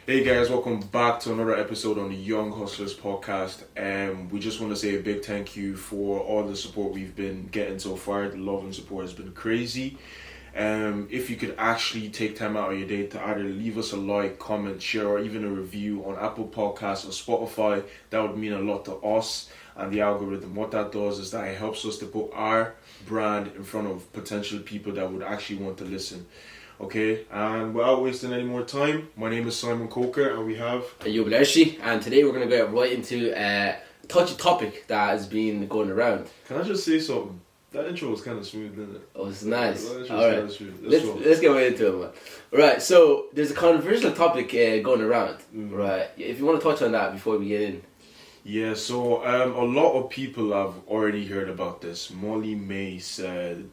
Hey guys, welcome back to another episode on the Young Hustlers podcast. We just want to say a big thank you for all the support we've been getting so far. The love and support has been crazy. If you could actually take time out of your day to either leave us a like, comment, share, or even a review on Apple Podcasts or Spotify, that would mean a lot to us and the algorithm. What that does is that it helps us to put our brand in front of potential people that would actually want to listen. Okay, and without wasting any more time, my name is Simon Coker and we have Ayub Lershi, and today we're going to get right into a touchy topic that has been going around. Can I just say something? That intro was kind of smooth, didn't it? Oh, it's nice. Alright, let's get right into it, man. Right, so there's a controversial topic going around, right? If you want to touch on that before we get in. Yeah, so a lot of people have already heard about this. Molly Mae said,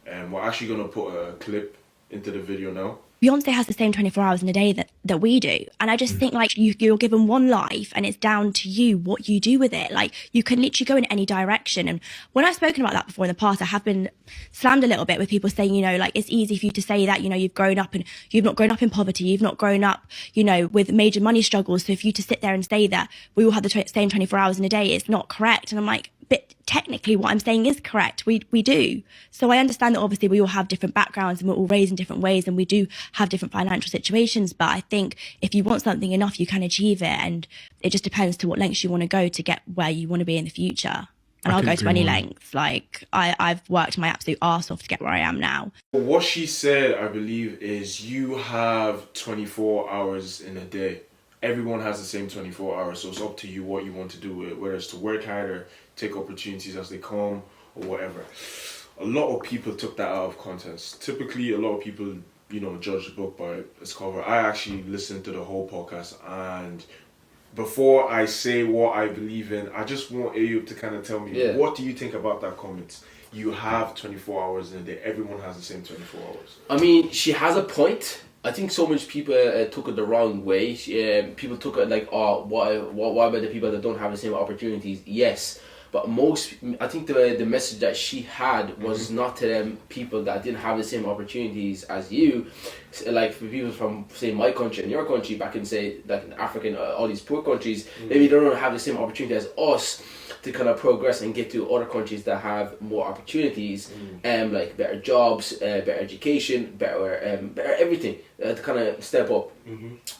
we're actually going to put a clip into the video now. Beyonce has the same 24 hours in a day that we do. And I just think like you're given one life and it's down to you what you do with it. Like you can literally go in any direction. And when I've spoken about that before in the past, I have been slammed a little bit with people saying, you know, like it's easy for you to say that, you know, you've grown up and you've not grown up in poverty. You've not grown up, you know, with major money struggles. So for you to sit there and say that we all have the same 24 hours in a day, it's not correct. And I'm like, but technically what I'm saying is correct. We do. So I understand that obviously we all have different backgrounds and we're all raised in different ways and we do have different financial situations. But I think if you want something enough, you can achieve it. And it just depends to what lengths you want to go to get where you want to be in the future. And I'll go to any lengths. Like I've worked my absolute arse off to get where I am now. What she said, I believe, is you have 24 hours in a day. Everyone has the same 24 hours. So it's up to you what you want to do with it, whether it's to work harder, take opportunities as they come, or whatever. A lot of people took that out of context. Typically, a lot of people, you know, judge the book by its cover. I actually listened to the whole podcast, and before I say what I believe in, I just want Ayub to kind of tell me, what do you think about that comment? You have 24 hours in a day. Everyone has the same 24 hours. I mean, she has a point. I think so much people took it the wrong way. People took it like, oh, what about the people that don't have the same opportunities? Yes. But I think the message that she had was not to them people that didn't have the same opportunities as you. Like for people from, say, my country and your country, back in, say, like in Africa and all these poor countries, maybe they don't have the same opportunity as us to kind of progress and get to other countries that have more opportunities, like better jobs, better education, better everything, to kind of step up.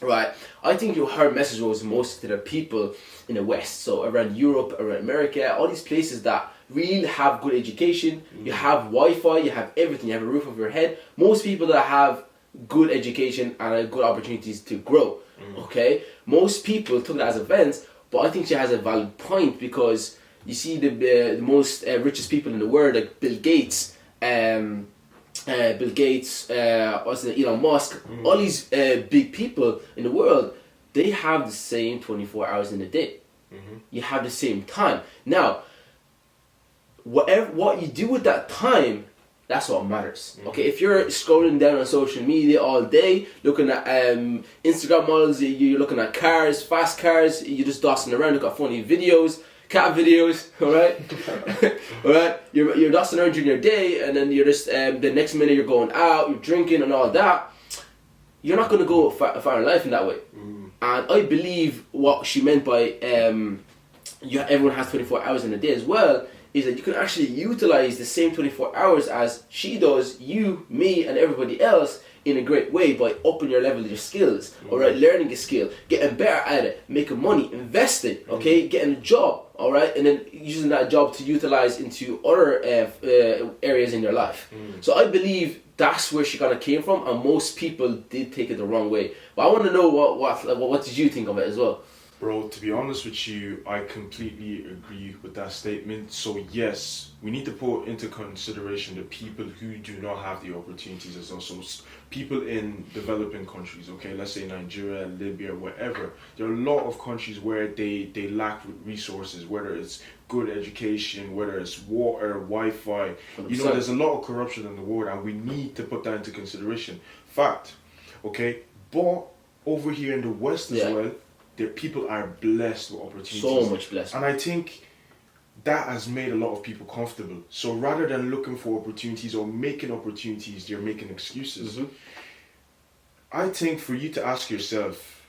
Right. I think her message was most to the people in the West, so around Europe, around America, all these places that really have good education. You have Wi-Fi, you have everything, you have a roof over your head. Most people that have good education and good opportunities to grow. Okay, most people took that as offense, but I think she has a valid point, because you see the most richest people in the world, like Bill Gates, Elon Musk, all these big people in the world, they have the same 24 hours in a day. You have the same time. Now, what you do with that time, that's what matters. Okay, if you're scrolling down on social media all day, looking at Instagram models, you're looking at cars, fast cars, you're just dossing around, look at funny videos, cat videos, alright? Alright? You're dossing around during your day, and then you're just, the next minute you're going out, you're drinking and all that. You're not going to go far in life in that way. And I believe what she meant by everyone has 24 hours in a day as well, is that you can actually utilize the same 24 hours as she does, you, me, and everybody else, in a great way by upping your level of your skills, alright, learning a skill, getting better at it, making money, investing, okay, getting a job, alright, and then using that job to utilize into other areas in your life. So I believe that's where she kind of came from, and most people did take it the wrong way. But I want to know what did you think of it as well? Bro, to be honest with you, I completely agree with that statement. So yes, we need to put into consideration the people who do not have the opportunities as also people in developing countries, okay? Let's say Nigeria, Libya, wherever. There are a lot of countries where they lack resources, whether it's good education, whether it's water, Wi-Fi. You know, there's a lot of corruption in the world, and we need to put that into consideration. Fact, okay? But over here in the West as well, the people are blessed with opportunities. So much blessed. And I think that has made a lot of people comfortable. So rather than looking for opportunities or making opportunities, they're making excuses. I think for you to ask yourself,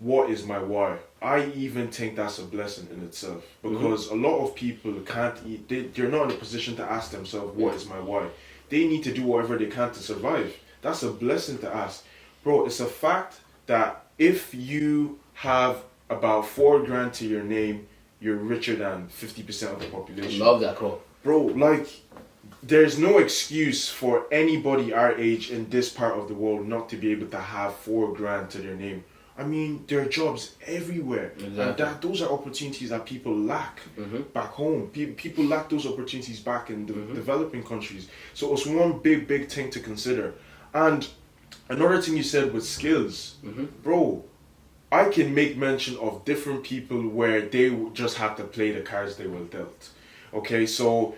what is my why? I even think that's a blessing in itself, because a lot of people can't eat. They're not in a position to ask themselves, what is my why? They need to do whatever they can to survive. That's a blessing to ask. Bro, it's a fact that if you have about $4,000 to your name, you're richer than 50% of the population. Love that quote. Bro, like, there's no excuse for anybody our age in this part of the world not to be able to have $4,000 to their name. I mean, there are jobs everywhere. Exactly. And those are opportunities that people lack back home. People lack those opportunities back in the developing countries. So it's one big thing to consider. And another thing you said with skills, bro, I can make mention of different people where they just have to play the cards they were dealt. Okay, so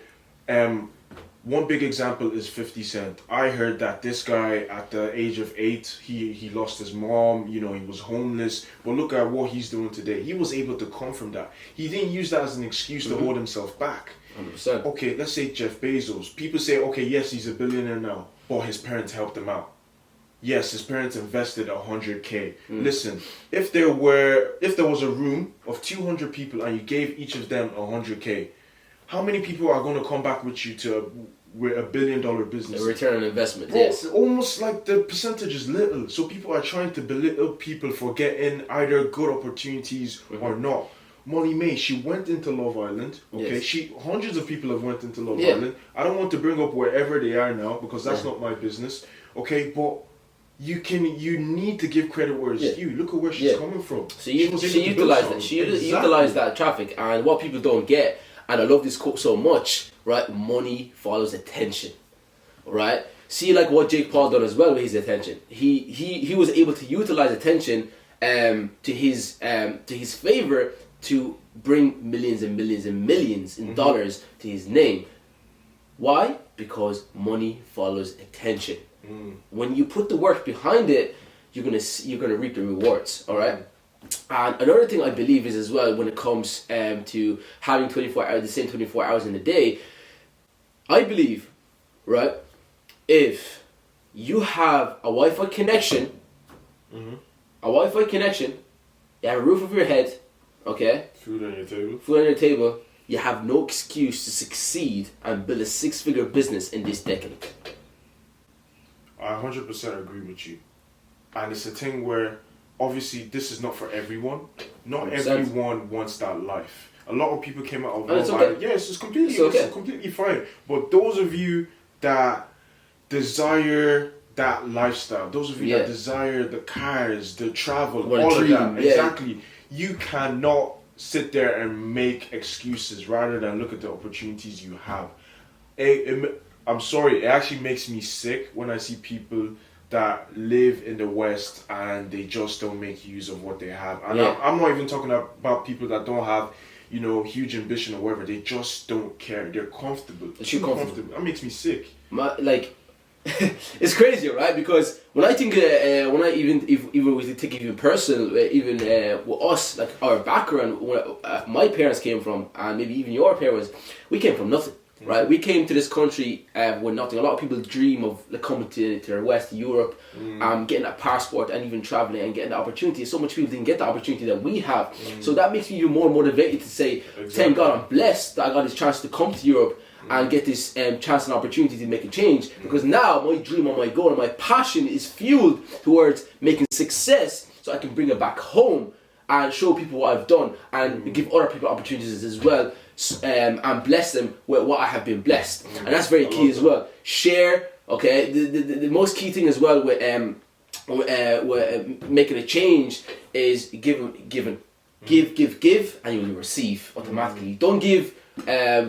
one big example is 50 Cent. I heard that this guy at the age of 8, he lost his mom, he was homeless, but look at what he's doing today. He was able to come from that. He didn't use that as an excuse to hold himself back. 100%. Okay, let's say Jeff Bezos. People say, okay, yes, he's a billionaire now, but his parents helped him out. Yes, his parents invested $100K. Listen, if there was a room of 200 people and you gave each of them $100K, how many people are going to come back with you to a $1 billion business? A return on investment, Bro, yes. almost like the percentage is little. So people are trying to belittle people for getting either good opportunities or not. Molly Mae, she went into Love Island. Okay, Yes. Hundreds of people have went into Love Island. I don't want to bring up wherever they are now because that's not my business. Okay, but you need to give credit where it's due. Look at where she's coming from. So she utilized that. She utilized that traffic, and what people don't get, and I love this quote so much, right? Money follows attention, right? See, like what Jake Paul done as well with his attention. He was able to utilize attention to his favor to bring millions and millions and millions in dollars to his name. Why? Because money follows attention. When you put the work behind it, you're gonna reap the rewards. All right. And another thing I believe is as well when it comes to having the same 24 hours in a day. I believe, right, if you have a Wi-Fi connection, you have a roof over your head, okay, Food on your table. you have no excuse to succeed and build a 6-figure business in this decade. I 100% agree with you. And it's a thing where, obviously, this is not for everyone. Not 100%. everyone wants that life. A lot of people came out of And it's Love okay. Island. Yes, it's completely fine. But those of you that desire that lifestyle, those of you that desire the cars, the travel, all of that, exactly, you cannot sit there and make excuses rather than look at the opportunities you have. I'm sorry, it actually makes me sick when I see people that live in the West and they just don't make use of what they have. And I'm not even talking about people that don't have, huge ambition or whatever. They just don't care. They're comfortable. Too comfortable. That makes me sick. It's crazy, right? Because when I think, even we take even personal, even with us, like our background, my parents came from, and maybe even your parents, we came from nothing. Right, we came to this country with nothing. A lot of people dream of coming to the West, Europe, getting a passport and even traveling and getting the opportunity. So much people didn't get the opportunity that we have. So that makes me even more motivated to say, thank God I'm blessed that I got this chance to come to Europe and get this chance and opportunity to make a change. Because now my dream and my goal and my passion is fueled towards making success so I can bring it back home and show people what I've done and give other people opportunities as well. And bless them with what I have been blessed, and that's very key as well. Share, okay. The most key thing as well with making a change is giving. Give, and you'll receive automatically. Don't give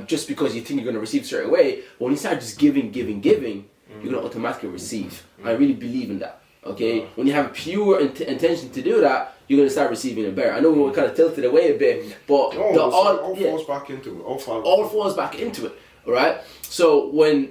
just because you think you're going to receive straight away. But when you start just giving, you're going to automatically receive. I really believe in that. Okay, when you have pure intention to do that, you're going to start receiving it better. I know we were kind of tilted away a bit, but all falls back into it. All falls back into it. All right. So when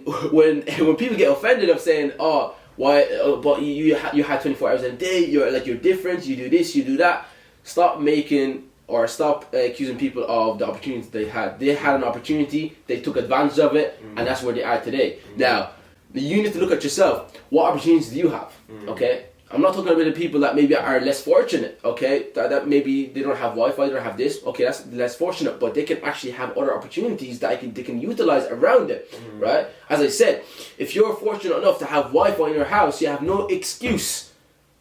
people get offended of saying, "Oh, why?" But you had 24 hours in a day. You're different. You do this. You do that. Stop accusing people of the opportunity they had. They had an opportunity. They took advantage of it, and that's where they are today. Now, you need to look at yourself. What opportunities do you have? Okay. I'm not talking about the people that maybe are less fortunate, okay? That maybe they don't have Wi-Fi, they don't have this. Okay, that's less fortunate, but they can actually have other opportunities that they can utilize around it, right? As I said, if you're fortunate enough to have Wi-Fi in your house, you have no excuse.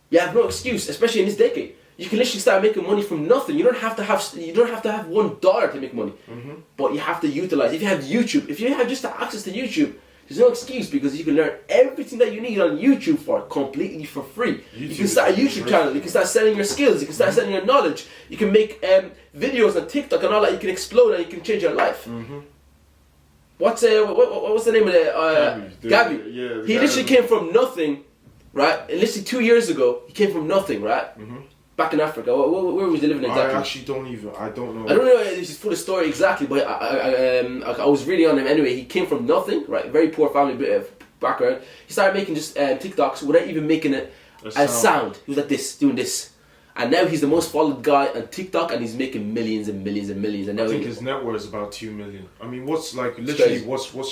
You have no excuse, especially in this decade. You can literally start making money from nothing. You don't have to have $1 to make money, but you have to utilize. If you have YouTube, if you have just access to YouTube, there's no excuse because you can learn everything that you need on YouTube completely for free. You can start a YouTube channel. You can start selling your skills. You can start selling your knowledge. You can make videos on TikTok and all that. You can explode and you can change your life. What's the name of the Gabby? Yeah, he literally came from nothing, right? And literally 2 years ago, he came from nothing, right? Back in Africa. Where was he living exactly? I actually don't know. I don't know this is full story exactly, but I was reading on him anyway. He came from nothing, right? Very poor family background. He started making just TikToks without even making it a sound. He was like this, doing this. And now he's the most followed guy on TikTok and he's making millions and millions and millions. And now I think his net worth is about 2 million. I mean, what's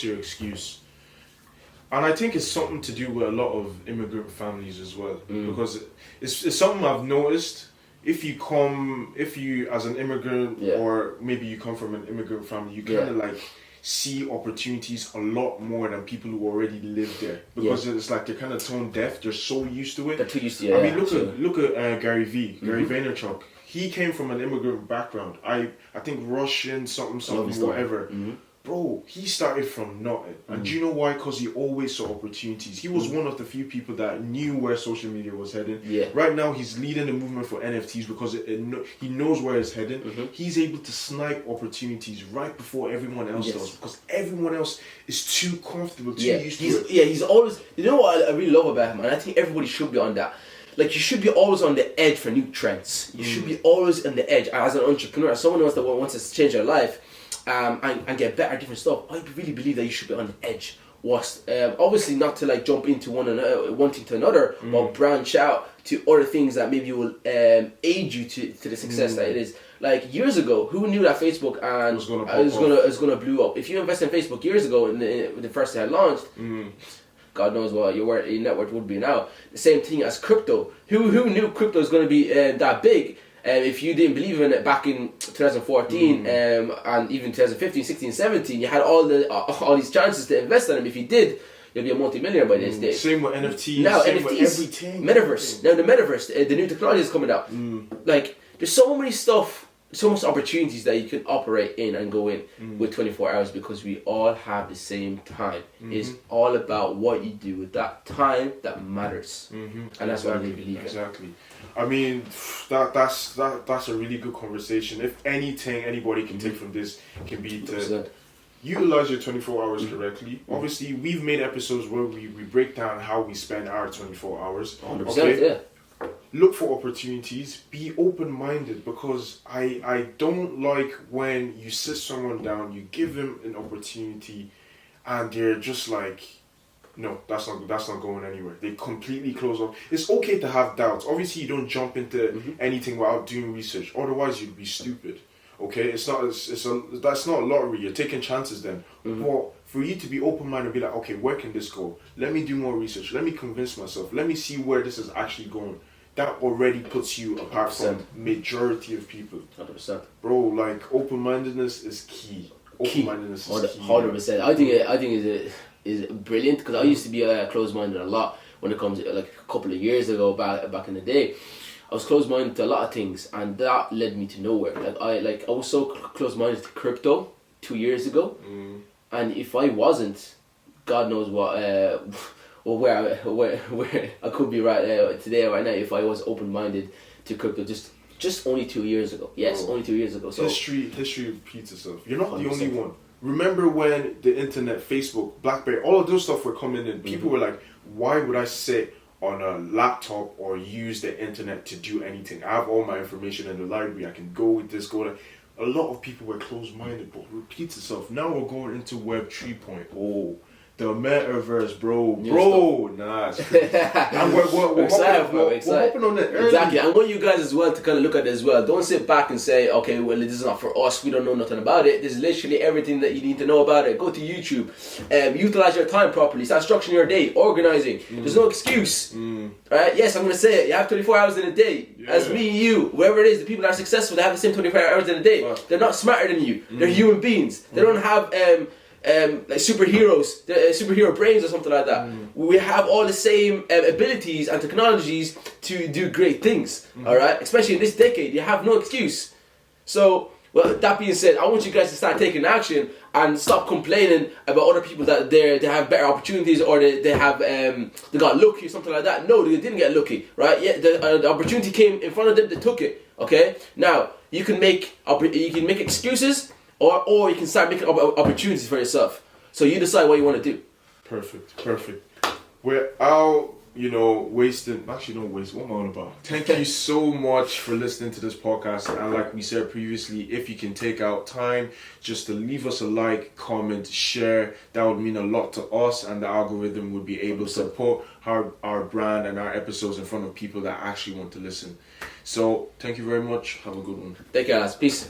your excuse? And I think it's something to do with a lot of immigrant families as well. Because it's something I've noticed. If you as an immigrant or maybe you come from an immigrant family, you kind of like see opportunities a lot more than people who already live there. Because it's like they're kind of tone deaf. They're so used to it. They're too used to it. I mean, look at Gary Vaynerchuk. He came from an immigrant background. I think Russian, something, whatever. Bro, he started from nothing. And do you know why? Because he always saw opportunities. He was one of the few people that knew where social media was heading. Right now, he's leading the movement for NFTs because he knows where it's heading. He's able to snipe opportunities right before everyone else does because everyone else is too comfortable, too used to it. He's always... You know what I really love about him? And I think everybody should be on that. Like, you should be always on the edge for new trends. You should be always on the edge. As an entrepreneur, as someone else that wants to change their life, and get better at different stuff, I really believe that you should be on the edge. Obviously not to like jump into one thing to another, but branch out to other things that maybe will aid you to the success that it is. Like years ago, who knew that Facebook was gonna blow up? If you invest in Facebook years ago, when the first day I launched, God knows what your net worth would be now. The same thing as crypto. Who knew crypto was going to be that big? If you didn't believe in it back in 2014 and even 2015, 16, 17, you had all these chances to invest in them. If you did, you'll be a multi-millionaire by this day. Same with NFTs. Now same NFTs, with everything. Metaverse. Now the metaverse, the new technology is coming out. Like there's so many stuff, so much opportunities that you can operate in and go in with 24 hours because we all have the same time. It's all about what you do with that time that matters, and that's what I really believe in. Exactly. I mean, that's a really good conversation. If anything anybody can take from this can be to 100%. utilize your 24 hours correctly. Obviously, we've made episodes where we break down how we spend our 24 hours. 100%, yeah. Look for opportunities. Be open-minded because I don't like when you sit someone down, you give them an opportunity, and they're just like, no, that's not going anywhere. They completely close off. It's okay to have doubts. Obviously, you don't jump into anything without doing research. Otherwise, you'd be stupid. Okay, that's not lottery. You're taking chances then. But for you to be open-minded and be like, okay, where can this go? Let me do more research. Let me convince myself. Let me see where this is actually going. That already puts you apart from majority of people. 100%. Bro, like open-mindedness is key. Open-mindedness is key. 100%. I think is brilliant because I used to be closed-minded a lot when it comes to, like a couple of years ago back in the day. I was closed-minded to a lot of things and that led me to nowhere. I was so closed-minded to crypto 2 years ago, and if I wasn't, God knows what where I could be today right now if I was open-minded to crypto just only 2 years ago. Yes, only 2 years ago. So history repeats itself. You're not 100%. The only one. Remember when the internet, Facebook, BlackBerry, all of those stuff were coming in, people were like, why would I sit on a laptop or use the internet to do anything? I have all my information in the library. I can go with this, go that. A lot of people were closed-minded, but it repeats itself. Now we're going into Web 3.0. The metaverse, bro. Yeah, Nah, it's crazy. And we're excited, bro. We're hopping on it early. Exactly. I want you guys as well to kind of look at it as well. Don't sit back and say, okay, well, this is not for us. We don't know nothing about it. There's literally everything that you need to know about it. Go to YouTube. Utilize your time properly. Start structuring your day. Organizing. There's no excuse. Right? Yes, I'm going to say it. You have 24 hours in a day. Yeah. As me, you, whoever it is, the people that are successful, they have the same 24 hours in a day. Wow. They're not smarter than you. They're human beings. They don't have like superheroes, superhero brains or something like that. We have all the same abilities and technologies to do great things. All right, especially in this decade, you have no excuse. So, well, that being said, I want you guys to start taking action and stop complaining about other people that they have better opportunities or they have they got lucky or something like that. No, they didn't get lucky, right? Yeah, the opportunity came in front of them. They took it. Okay, now you can make excuses. Or you can start making opportunities for yourself. So you decide what you want to do. Perfect. We're out, wasting. Actually, don't waste. What am I on about? Thank you so much for listening to this podcast. And like we said previously, if you can take out time just to leave us a like, comment, share, that would mean a lot to us. And the algorithm would be able to put our brand and our episodes in front of people that actually want to listen. So thank you very much. Have a good one. Take care, guys. Peace.